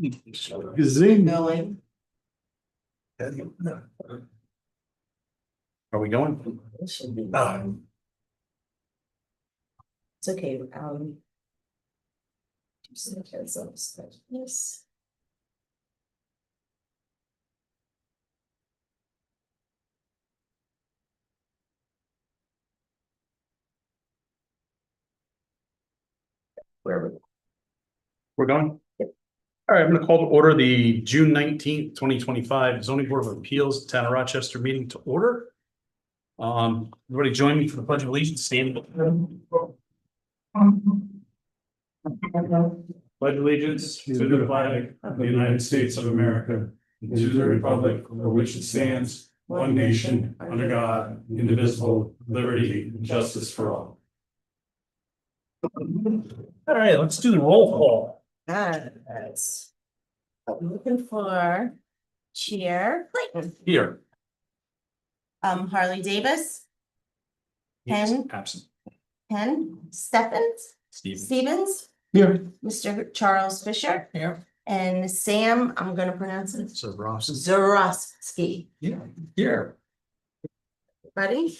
Zing. Going. Are we going? It should be. It's okay. Just look at some stuff. Yes. Where We're going? Yep. All right, I'm gonna call to order the June 19th, 2025 zoning board of appeals, Town of Rochester meeting to order. Everybody join me for the pledge of allegiance, stand. Pledge allegiance to the flag of the United States of America, and to the republic for which it stands, one nation, under God, indivisible, with liberty and justice for all. All right, let's do the roll call. That's. I'm looking for Chair Clayton. Here. Harley Davis, Yes, Ken? absent. Ken Stephens, Stephen. Stevens, Here. Mr. Charles Fisher. Here. And Sam, I'm gonna pronounce it So Ross. Zarowski. Yeah. Here. Ready?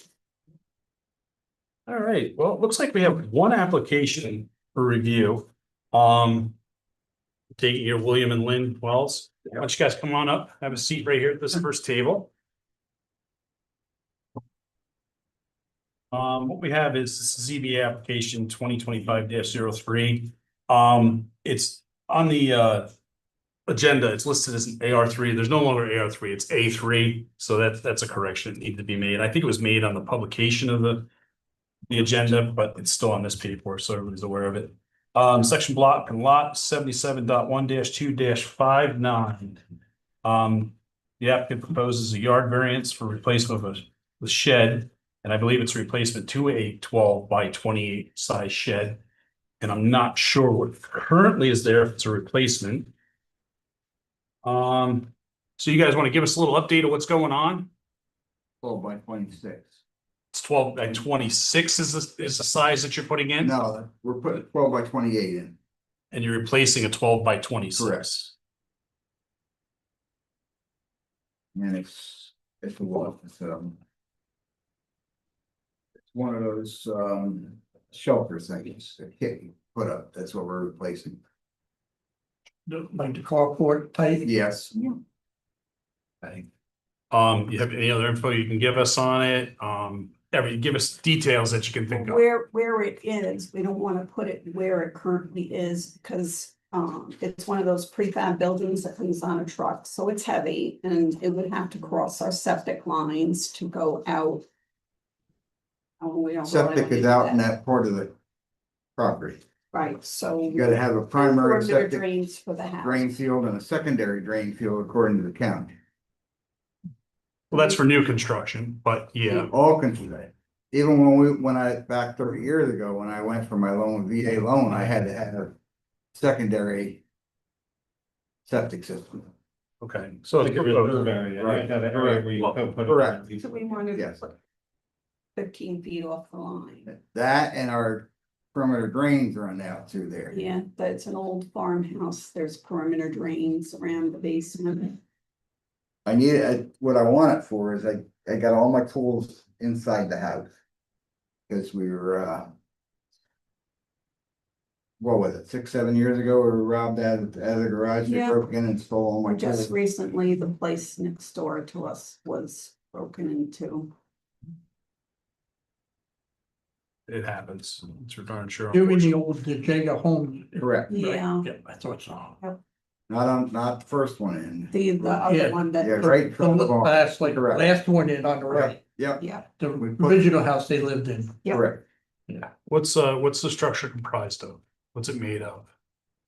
All right, well, it looks like we have one application for review. Taking your William and Lynn Wells. Why don't you guys come on up, have a seat right here at this first table. What we have is ZBA application 2025-03. It's on the agenda, it's listed as an AR3. There's no longer AR3, it's A3. So that's a correction that needed to be made. I think it was made on the publication of the agenda, but it's still on this paperwork, so everybody's aware of it. Section block and lot 77.1-2-59. The applicant proposes a yard variance for replacement of a shed, and I believe it's a replacement to a 12 by 28 size shed. And I'm not sure what currently is there, if it's a replacement. So you guys want to give us a little update of what's going on? 12 by 26. It's 12 by 26 is the size that you're putting in? No, we're putting 12 by 28 in. And you're replacing a 12 by 26. Correct. And it's a wall. It's one of those shelter things that you put up. That's what we're replacing. Like the carport type? Yes. Okay. You have any other info you can give us on it? Give us details that you can think of. Where it is, we don't want to put it where it currently is, because it's one of those prefab buildings that comes on a truck, so it's heavy and it would have to cross our septic lines to go out. We don't really Septic wanna is do out in that part of the property. Right, so. You gotta have a primary perimeter septic drains for the house. drain field and a secondary drain field according to the county. Well, that's for new construction, but yeah, All considered. Even when I, back 30 years ago, when I went for my loan, VA loan, I had to have a secondary septic system. okay. So it's proposed. Right. Correct. So we wanted to Yes. put 15 feet off the line. That and our perimeter drains run out through there. Yeah, that's an old farmhouse. There's perimeter drains around the basement. I need, what I want it for is I got all my tools inside the house. Cause we were, what was it, 6, 7 years ago, we were robbed out of the garage, they Yeah. broke in and stole all my Just tools. recently, the place next door to us was broken into. It happens. It's for darn sure. Doing the old Jager home. Correct, Yeah, Yeah, I thought so. not the first one in. the Yeah. other one Yeah, that, right. The last, like, Correct. last one in on the right, Yep, yeah, the We put- original house they lived in. Yep. correct. What's the structure comprised of? What's it made of?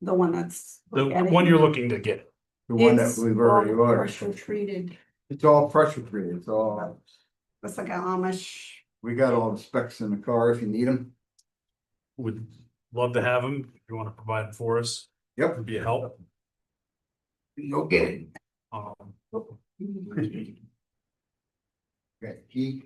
the one that's. The one you're looking to get. The one that It's we've all already ordered. Pressure treated, It's all pressure treated, it's all, it's like an Amish. we got all the specs in the car if you need them. Would love to have them. If you want to provide them for us, Yep. would be a help. Go get it. Okay, key.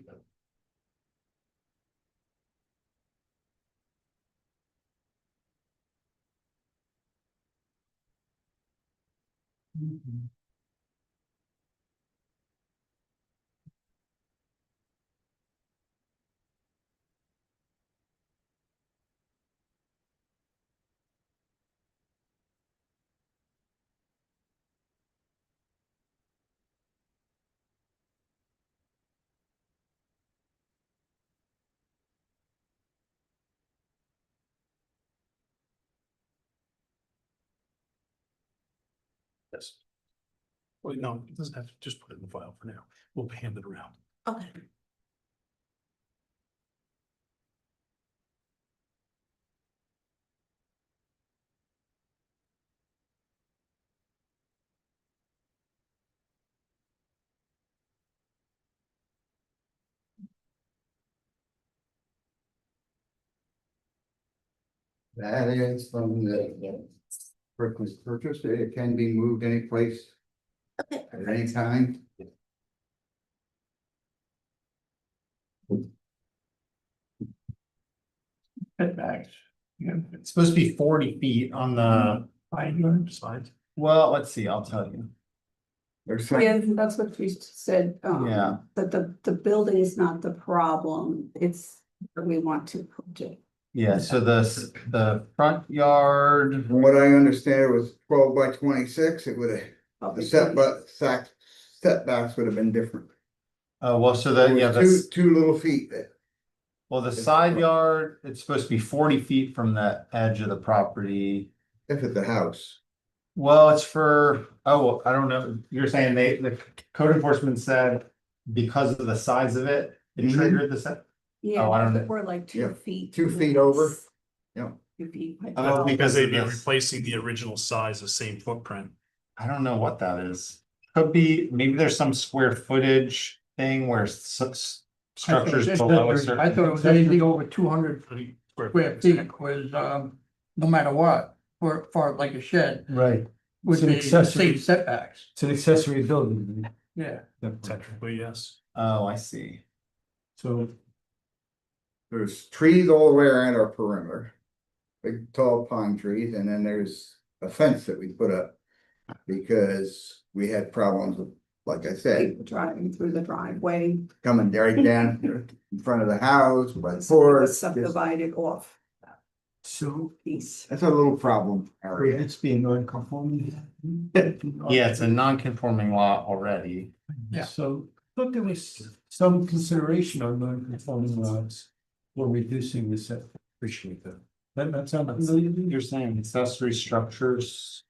Yes. Well, no, it doesn't have to, just put it in the file for now. We'll hand it around. Okay. That is from the brick was purchased, it can be moved any place Okay. at any time. Setbacks. Yeah, it's supposed to be 40 feet on the, Side yard, side. well, let's see, I'll tell you. There's Yeah, that's what we said, Yeah. that the building is not the problem, it's where we want to put it. Yeah, so the front yard, From what I understand, it was 12 by 26, it would have, the setbacks would have been different. well, so There the, yeah, was the, two little feet there. well, the side yard, it's supposed to be 40 feet from the edge of the property. If it's a house, Well, it's for, oh, I don't know, you're saying the code enforcement said because of the size of it, it Mhm. triggered the set. Yeah, Oh, I don't know. we're like Yeah, 2 feet. 2 feet over. Yeah. 2 feet. Oh, Because they'd be of this. replacing the original size, the same footprint. I don't know what that is. Could be, maybe there's some square footage thing where structures below a I certain. thought it was anything over 200 Square square feet was, no matter what, for like a shed, Right, would It's an be the accessory. same setbacks, it's an accessory building, yeah. Technically, yes. Oh, I see. so there's trees all the way around our perimeter. Big tall pine trees, and then there's a fence that we put up. Because we had problems with, like I said, People driving through the driveway, coming right down in front of the house, by the was porch. just- subdivided off so piece. That's a little problem area. it's being non-conforming. Yeah, it's a non-conforming lot already. Yeah. So, but there was some consideration on non-conforming lots for reducing the set, appreciate that. That sounds familiar to you? You're saying accessory structures.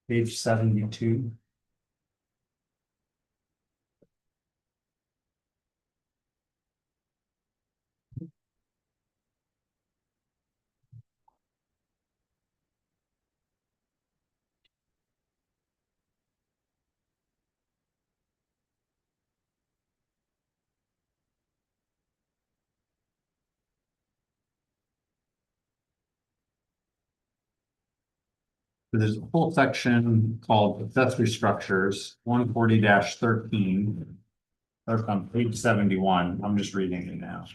Page 72. There's a whole section called accessory structures, 140-13. That's on page 71. I'm just reading it now.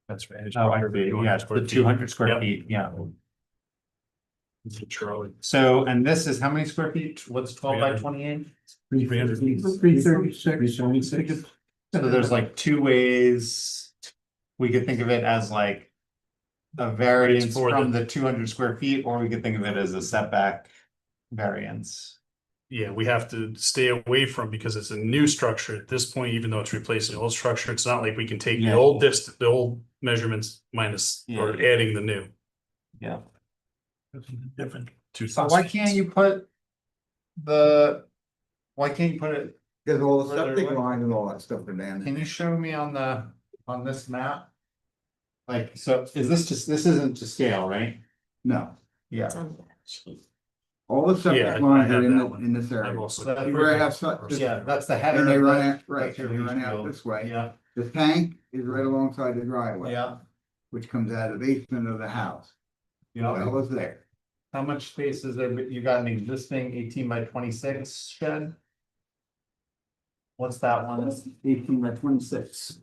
That's right. Oh, I see. Yeah, it's the 200 square Yep. feet, yeah. Charlie. So, and this is how many square feet? What's 12 by 28? 300 feet. 336. So there's like two ways. We could think of it as like a variance for from the 200 square feet, or we could think of it as a setback variance. Yeah, we have to stay away from, because it's a new structure at this point, even though it's replacing the old structure, it's not like we can take the Yeah. old the old measurements minus or Yeah. adding the new. Yeah. Different. Two. So why can't you put why can't you put it, Because all the Further septic away. lines and all that stuff are down can there. you show me on this map? Like, so is this just, this isn't to scale, right? No, Yeah. It's on that sheet. all the Yeah, septic I lines have are in that one. in this I've area. also. So You were have such, Yeah, that's the header. and they of run the- out, right, that's your they run leach out field. this way. Yeah, The tank is right alongside the driveway. yeah, Which comes out of the basement of the house. yeah. Well, is there. How much space is there? You got an existing 18 by 26 shed? What's that one? 18 by 26.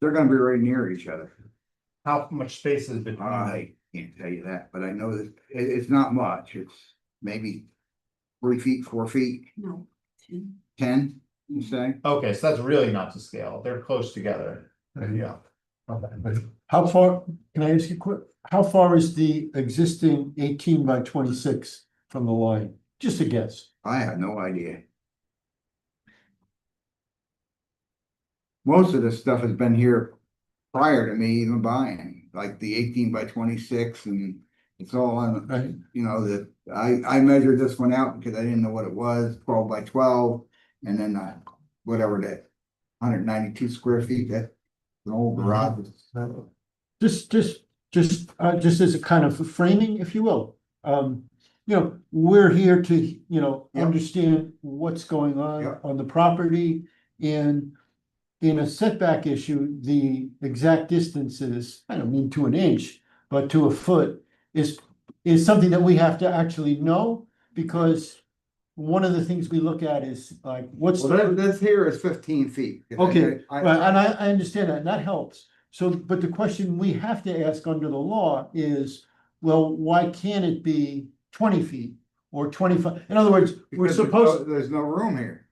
They're gonna be right near each other. How much space is between? I can't tell you that, but I know that it's not much. It's maybe 3 feet, 4 feet, No. 10, you say? Okay, so that's really not to scale. They're close together. Yeah. Okay. How far, can I ask you quick, how far is the existing 18 by 26 from the line? Just a guess. I have no idea. Most of this stuff has been here prior to me even buying, like the 18 by 26, and it's all on, Right. you know, that I measured this one out because I didn't know what it was, 12 by 12, and then whatever that 192 square feet, that an old garage. Just as a kind of framing, if you will. We're here to, Yep. understand what's going Yep. on the property. And in a setback issue, the exact distances, I don't mean to an inch, but to a foot is something that we have to actually know, because one of the things we look at is like, what's Well, the. this here is 15 feet. Okay, right, and I understand that, and that helps. So, but the question we have to ask under the law is, well, why can't it be 20 feet or 25? In other words, we're Because supposed, there's no room here.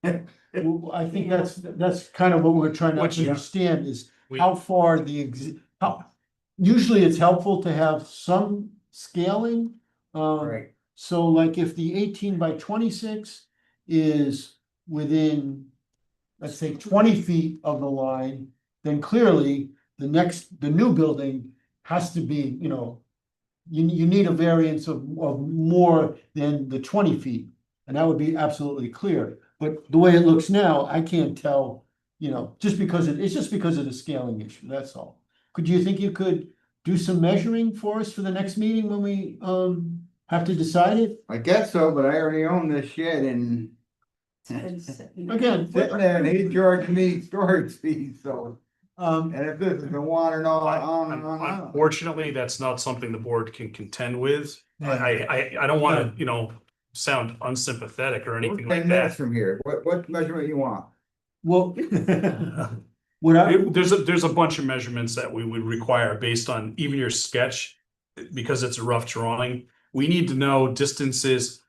I think that's kind of what we're trying to Which- understand is We- how far usually it's helpful to have some scaling. Right. So like if the 18 by 26 is within, let's say 20 feet of the line, then clearly the new building has to be, you need a variance of more than the 20 feet. And that would be absolutely clear. But the way it looks now, I can't tell, just because it's just because of the scaling issue, that's all. Could you think you could do some measuring for us for the next meeting when we have to decide it? I guess so, but I already own this shed and Again, sitting there and he charged me storage fees, so. And if this is the one and all, on and on and on. Unfortunately, that's not something the board can contend with. I don't wanna, sound unsympathetic or We're anything 10 like minutes that. from here. What measurement you want? well. What I, There's a bunch of measurements that we would require based on even your sketch, because it's a rough drawing. We need to know distances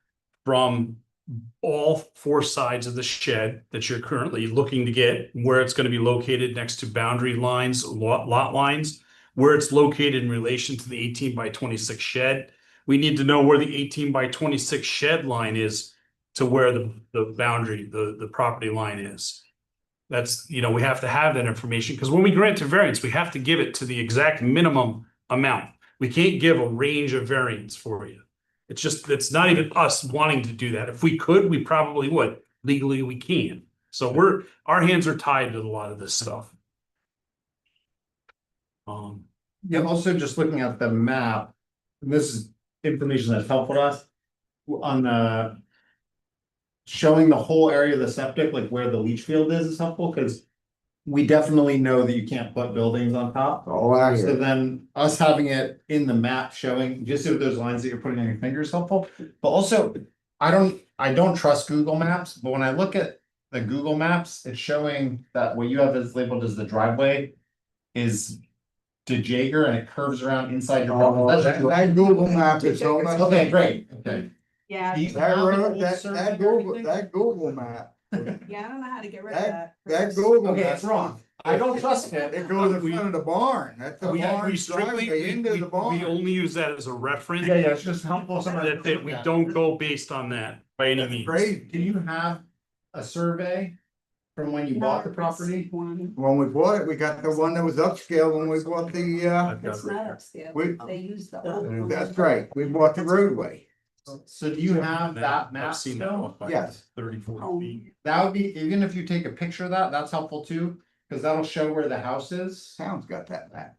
from all four sides of the shed that you're currently looking to get, where it's gonna be located next to boundary lines, lot lines, where it's located in relation to the 18 by 26 shed. We need to know where the 18 by 26 shed line is to where the boundary, the property line is. That's, we have to have that information, because when we grant a variance, we have to give it to the exact minimum amount. We can't give a range of variance for you. It's not even us wanting to do that. If we could, we probably would. Legally, we can. So our hands are tied to a lot of this stuff. Yeah, also just looking at the map, this is information that's helpful to us. On the. Showing the whole area of the septic, like where the leach field is helpful, because. We definitely know that you can't put buildings on top. All out So here. then us having it in the map showing just if those lines that you're putting on your finger is helpful. But also, I don't trust Google Maps, but when I look at the Google Maps, it's showing that what you have is labeled as the driveway is to Jaeger and it curves around inside your Oh, property. that Google map is so much. Okay, great, okay. Yeah, Do you That have an road, old that survey or Google, anything? that Google map, yeah, I don't know how to get rid of that. that Google Okay, map. it's wrong. I don't trust it. It goes in front of the barn. That's the We barn strictly, driveway into the we barn. only use that as a reference. Yeah, it's just helpful. That we don't go based on that by any That's means. crazy. Do you have a survey from when you bought the property? One, When we bought it, we got the one that was upscale when we bought the, I've got it's it right not here. upstairs, We- they use the old one. that's right, we bought the roadway. So do you have that map I've seen that still? one by Yes. 30, 40 Oh. feet. That would be, even if you take a picture of that, that's helpful too, because that'll show where the house is. Town's got that map.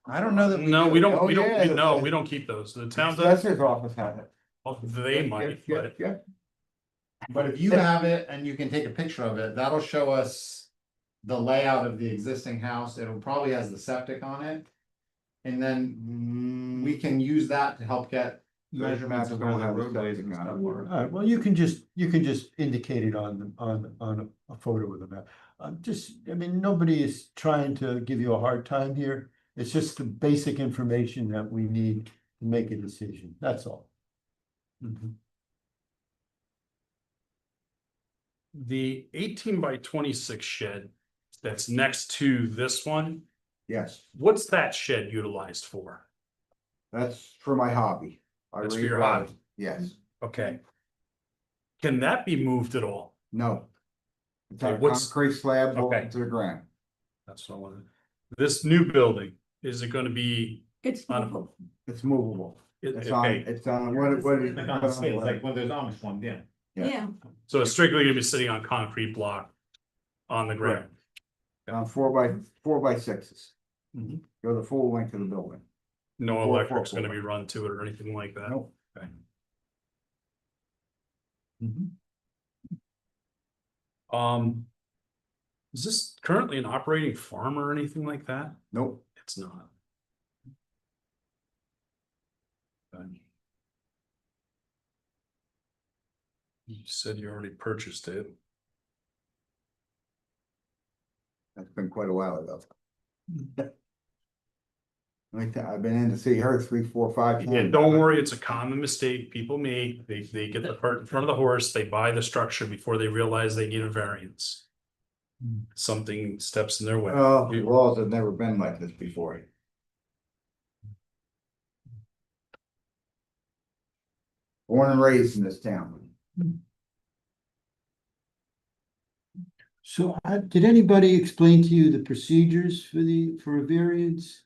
I don't know that. No, we Oh, don't, yeah, no, the- we don't keep those. The town does, Assessor's office has it. they might, Yeah, but yeah. But if you have it and you can take a picture of it, that'll show us the layout of the existing house. It'll probably has the septic on it. And then we can use that to help get Measurements of where the roadways and stuff are. Alright, well, you can just indicate it on a photo with a map. I mean, nobody is trying to give you a hard time here. It's just the basic information that we need to make a decision, that's all. The 18 by 26 shed that's next to this one, Yes, what's that shed utilized for? that's for my hobby. I That's for read your about it. hobby? Yes, Okay. Can that be moved at all? no. It's Okay, a what's- concrete slab Okay. bolted to the ground. That's what I wanted. This new building, is it gonna be? It's On- movable. It's movable. It's on, Okay, it's on, what is? Like on scales, like one of those Amish ones, yeah. Yeah. Yeah, so it's strictly gonna be sitting on concrete block on the ground. On 4 by 6s. Mhm. Go the full length of the building. No 4 electric's gonna 4. be run to it or anything like that. Nope. Okay. Is this currently an operating farm or anything like that? Nope. It's not. You said you already purchased it. That's been quite a while ago. I've been in to see her 3, 4, 5 Yeah, times. don't worry, it's a common mistake people make. They get the cart in front of the horse, they buy the structure before they realize they need a variance. Something steps in their way. Oh, the laws have never been like this before. Born and raised in this town. So, did anybody explain to you the procedures for a variance?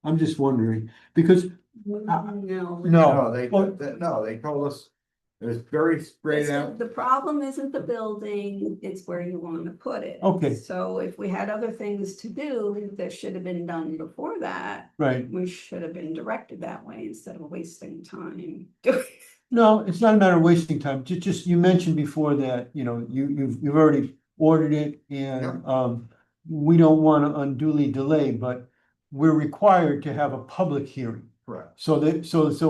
I'm just wondering, because, no. no, They well- told us it was very sprayed out. The problem isn't the building, it's where you want to put it. Okay. So if we had other things to do that should have been done before that, right, we should have been directed that way instead of wasting time. no, it's not a matter of wasting time, just, you mentioned before that, you've already ordered it and, we don't want to unduly delay, but we're required to have a public hearing. Correct. So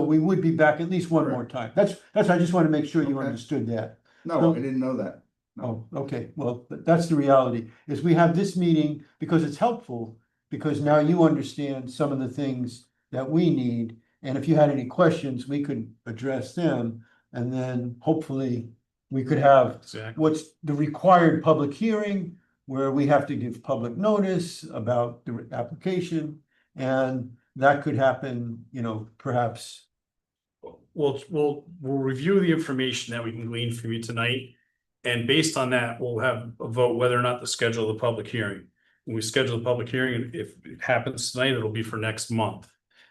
we would be back at least one more time. That's, I just want to make sure you Okay. understood that. No, I didn't know that. Oh, okay, well, that's the reality, is we have this meeting because it's helpful, because now you understand some of the things that we need. And if you had any questions, we could address them, and then hopefully we could have Exactly. what's the required public hearing, where we have to give public notice about the application, and that could happen, perhaps. We'll review the information that we can glean from you tonight. And based on that, we'll have a vote whether or not to schedule the public hearing. When we schedule the public hearing, if it happens tonight, it'll be for next month.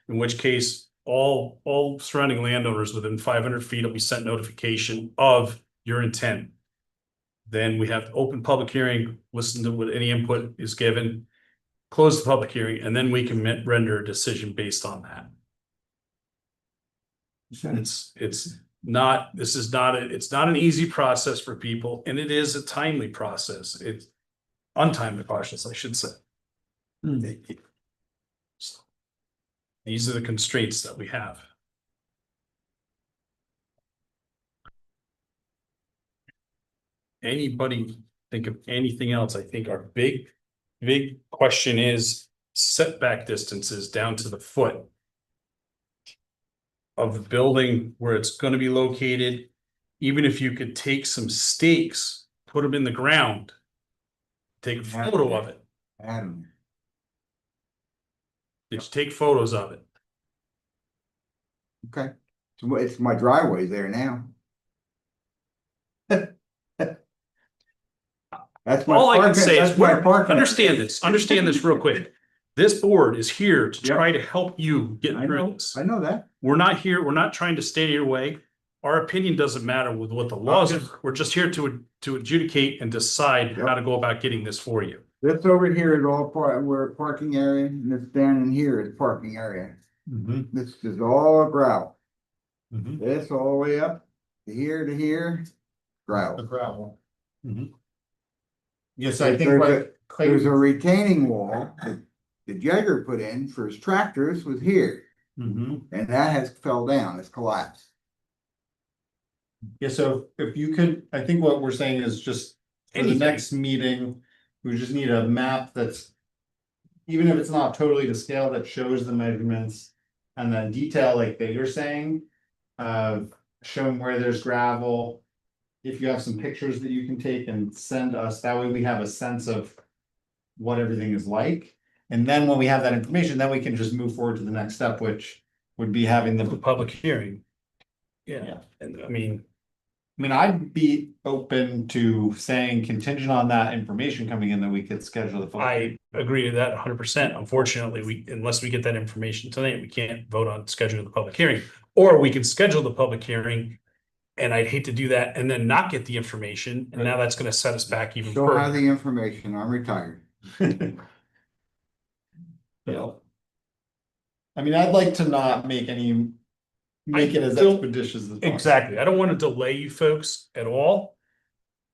In which case, all surrounding landowners within 500 feet will be sent notification of your intent. Then we have to open public hearing, listen to what any input is given, close the public hearing, and then we can render a decision based on that. It's not an easy process for people, and it is a timely process. It's untimely process, I should say. Hmm. So, these are the constraints that we have. Anybody think of anything else? I think our big question is setback distances down to the foot of the building where it's gonna be located. Even if you could take some stakes, put them in the ground, take a photo of it. Adam, Did you take photos of it? okay, so it's my driveway there now. That's my All I can parking- say is, that's my parking. understand this real quick. This board is here to Yep. try to help you get I through know, this. I know that. We're not trying to stay your way. Our opinion doesn't matter with what the laws are. We're just here to adjudicate and decide how to go about getting this for you. This over here is all where parking area, and this down in here is parking area. This is all gravel. This all the way up to here, The gravel. gravel. Mhm. Yes, I think There's what There's a Clayton, retaining wall that the Jagger put in for his tractors was here. Mhm. and that has fell down, it's collapsed. Yeah, so if you could, I think what we're saying is just for the Anything. next meeting, we just need a map that's. Even if it's not totally to scale, that shows the measurements and the detail like that you're saying. Of showing where there's gravel. If you have some pictures that you can take and send us, that way we have a sense of. What everything is like, and then when we have that information, then we can just move forward to the next step, which would be having The the. public hearing. Yeah. Yeah, and I mean, I'd be open to saying contingent on that information coming in, that we could schedule the. public hearing. I agree to that 100%. Unfortunately, unless we get that information tonight, we can't vote on scheduling the public hearing. Or we can schedule the public hearing. And I'd hate to do that and then not get the information, and now that's gonna set us back even Still have further. the information, I'm retired. Yeah. I mean, I'd like to not make any. Make it as don't- expeditious as possible. Exactly. I don't want to delay you folks at all.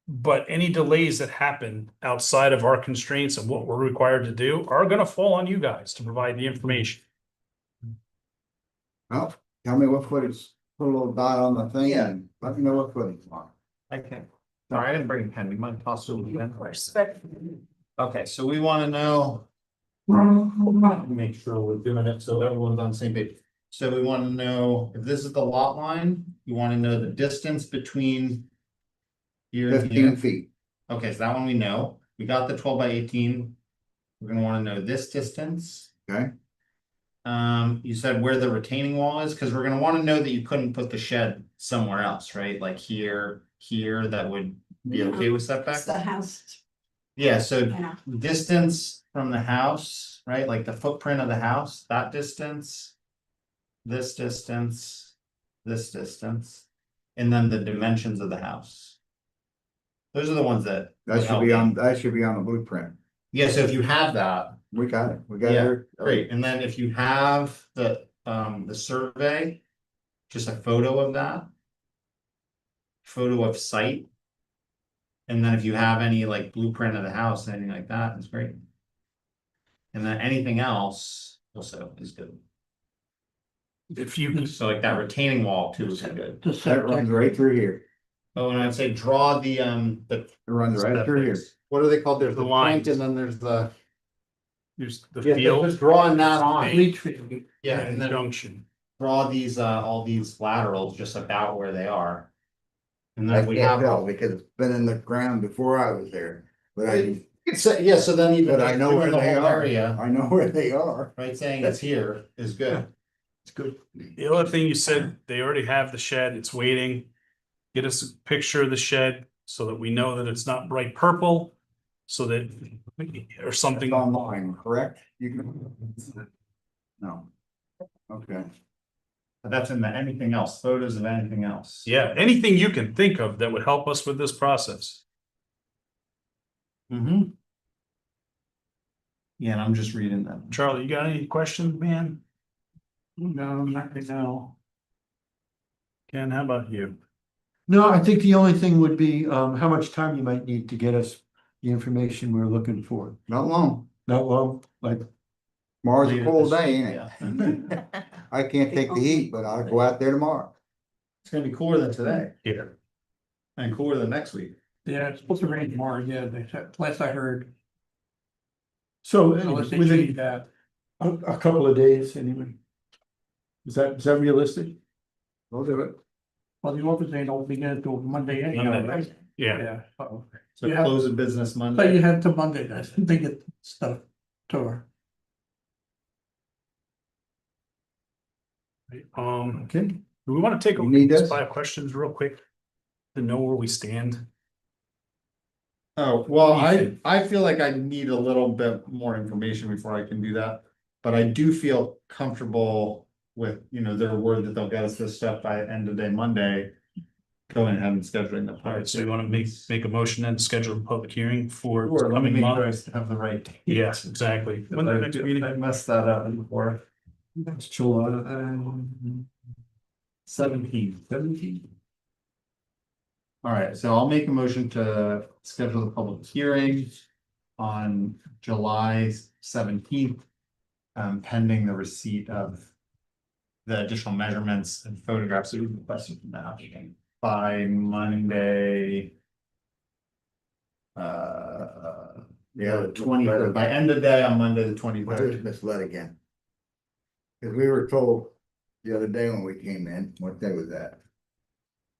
But any delays that happen outside of our constraints and what we're required to do are gonna fall on you guys to provide the information. Well, tell me what footage, put a little dot on the thing and let me know what footage you want. Okay. Sorry, I didn't bring a pen. We might toss it over again. Respect. Okay, so we wanna know. Make sure we're doing it so everyone's on the same page. So we wanna know if this is the lot line, we wanna know the distance between. Here and 15 here. feet, Okay, so that one we know. We got the 12 by 18. We're gonna wanna know this distance. okay? You said where the retaining wall is, cause we're gonna wanna know that you couldn't put the shed somewhere else, right? Like here, that would be okay with It's setback? the house, Yeah, so yeah, distance from the house, right, like the footprint of the house, that distance. This distance, and then the dimensions of the house. Those are the ones that. That would should help be me. on, that should be on the blueprint. Yeah, so if you have that, We got it, we got Yeah, it. great, and then if you have the survey. Just a photo of that. Photo of site. And then if you have any like blueprint of the house, anything like that, is great. And then anything else also is good. If you, So like that retaining wall too is good. The That runs septic, right through here, Oh, and I'd say draw the. it runs right through here. What are they called? There's The the lines. point and then there's the. there's the Yeah, field. just drawing that on. leach field. Yeah, and then Junction. draw these, all these laterals just about where they are. And I then we can't have. tell because it's been in the ground before I was there, but So, yeah, so then even. but I know doing where the they whole are, Area, I know where they are. right, saying it's here is good. It's good. The other thing you said, they already have the shed, it's waiting. Get us a picture of the shed so that we know that it's not bright purple. So that, or something. It's online, correct? You can. No. Okay. But that's in the anything else, photos of anything else. Yeah, anything you can think of that would help us with this process. Mm-hmm. Yeah, and I'm just reading that. Charlie, you got any questions, man? No, not right now. Ken, how about you? No, I think the only thing would be, how much time you might need to get us the information we're looking for. Not long. Not long, like, Tomorrow's a Later cold this- day, ain't it? Yeah. I can't take the heat, but I'll go out there tomorrow. It's gonna be cooler than today Yeah. and cooler than next week. Yeah, it's supposed to rain tomorrow, yeah, they said, last I heard. so Unless they within change that. a couple of days anyway. Is that realistic? We'll do it. Well, the office ain't opening until Monday anyhow, Monday. right? Yeah, Yeah, so. So Yeah. close of business But you Monday. had to Monday, that's, they get stuff to her. Okay. do we want to take You need a this? 5 questions real quick? To know where we stand? Oh, well, What do you I feel like I need a little bit more information before I can do that. But I do feel comfortable with, their word that they'll get us this stuff by end of day Monday. Going ahead and scheduling the. All right, so you want to make a motion and schedule a public hearing for Sure, let me coming make sure month? I have the right. date. Yes, exactly. When the next meeting? I messed that up before. That's July. 17. Alright, so I'll make a motion to schedule the public hearing on July 17th. Pending the receipt of the additional measurements and photographs that we requested from the applicant by Monday. Yeah, the 20th, by end of day on Monday, the I was 23rd. misled again. Cause we were told the other day when we came in, what day was that?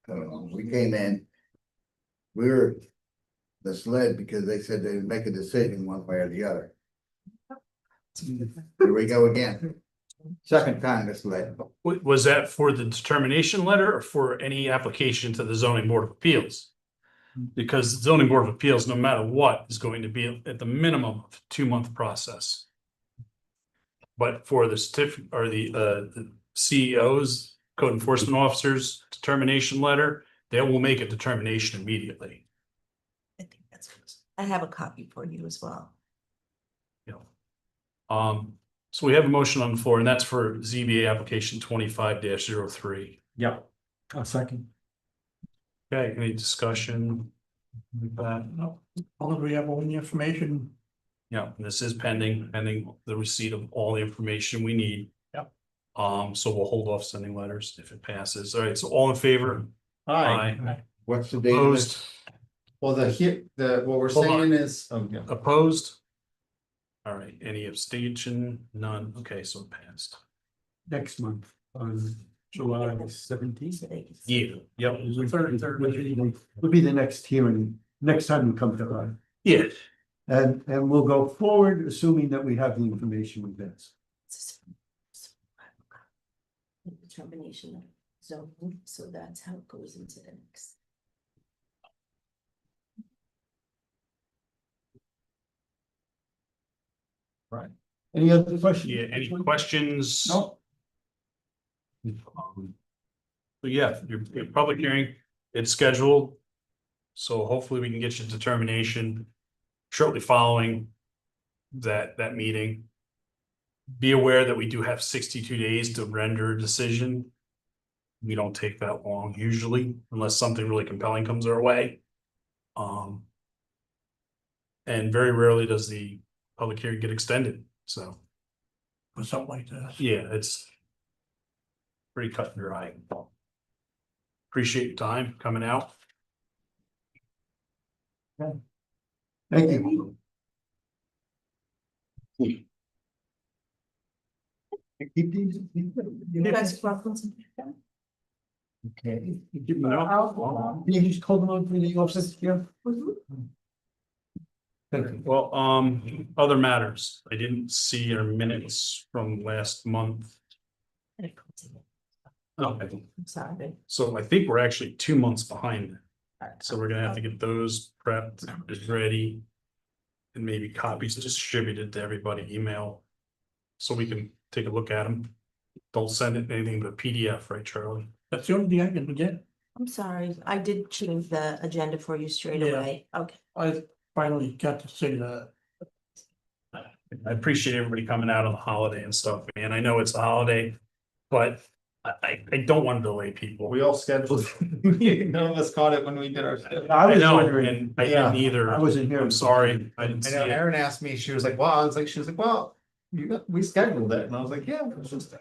We came in. We were misled because they said they'd make a decision one way or the other. Here we go again. Second time misled. Was that for the determination letter or for any application to the zoning board of appeals? Because the zoning board of appeals, no matter what, is going to be at the minimum of a 2-month process. But for the certificate or the CEOs, code enforcement officers, determination letter, they will make a determination immediately. I think that's, I have a copy for you as well. You know. So we have a motion on the floor, and that's for ZBA application 25-03. Yep. A second. Okay, any discussion? With that? No, all we have all the information. Yeah, this is pending the receipt of all the information we need. Yep. So we'll hold off sending letters if it passes. All right, so all in favor? Aye. What's the date of this? Opposed? Well, what we're Hold on. saying is, oh, yeah. Opposed? All right, any abstention? None. Okay, so it passed. Next month on July 17th. Yeah, yep, Would be the next hearing, next time we come to that. yeah. And we'll go forward, assuming that we have the information with this. Determination of zoning, so that's how it goes into the next. Any other questions? Yeah, any questions? No, But yeah, your public hearing, it's scheduled. So hopefully we can get you determination shortly following that meeting. Be aware that we do have 62 days to render a decision. We don't take that long usually, unless something really compelling comes our way. And very rarely does the public hearing get extended, so. or something like that. Yeah, it's pretty cut and dry. Appreciate your time coming out. Thank you. Keep these. You guys welcome to. Okay. Can you just hold them on for the office here? Thank you. Well, other matters. I didn't see your minutes from last month. Okay, I'm sorry. so I think we're actually 2 months behind. So we're gonna have to get those prepped, ready. And maybe copies distributed to everybody, email. So we can take a look at them. Don't send it anything but PDF, right, Charlie? That's the only thing I can get. I'm sorry, I did change the agenda for you straight Yeah. away. Okay. I finally got to see that. I appreciate everybody coming out on the holiday and stuff, man. I know it's a holiday, but I don't want to delay people. We all scheduled. None of us caught it when we did our. I was know, wondering, and I didn't either. I wasn't here. I'm sorry, I didn't I see know it. Erin asked me, she was like, well, I was like, she was like, well, we scheduled it, and I was like, yeah. It's just.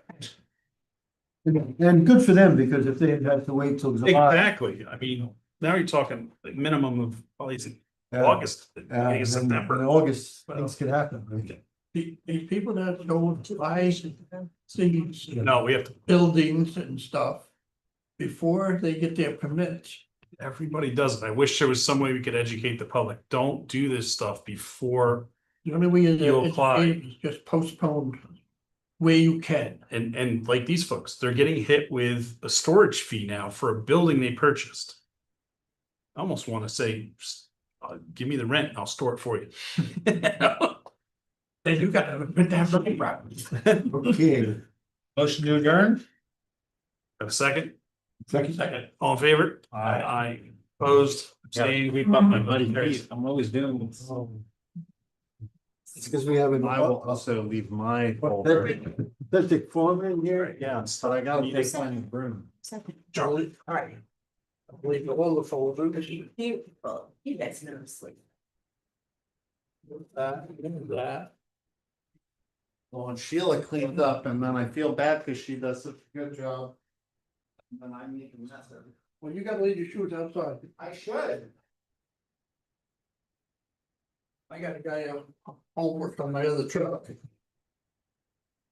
And good for them, because if they had had to wait till July. Exactly. I mean, now you're talking like minimum of probably Yeah. August, beginning of In September. August, things could happen. Right? The people that don't buy things, No, we have to, buildings and stuff. Before they get their permits, everybody does it. I wish there was some way we could educate the public. Don't do this stuff before. the only way You you apply. is just postpone where you can. And like these folks, they're getting hit with a storage fee now for a building they purchased. I almost want to say, give me the rent and I'll store it for you. Then you gotta have money problems. Okay. Motion to adjourn? Have a second? Second. All in favor? Aye. Opposed? Abstained? We've got my buddy, I'm always doing this. It's because we have an. I will also leave my. Septic form in here. Yeah, but I gotta take my room. Second. Charlie? All right. I believe all the folders. Beautiful. You guys never sleep. That. Well, and Sheila cleaned up and then I feel bad because she does such a good job. And then I make a mess of it. Well, you gotta leave your shoes outside. I should. I got a guy out homework on my other truck.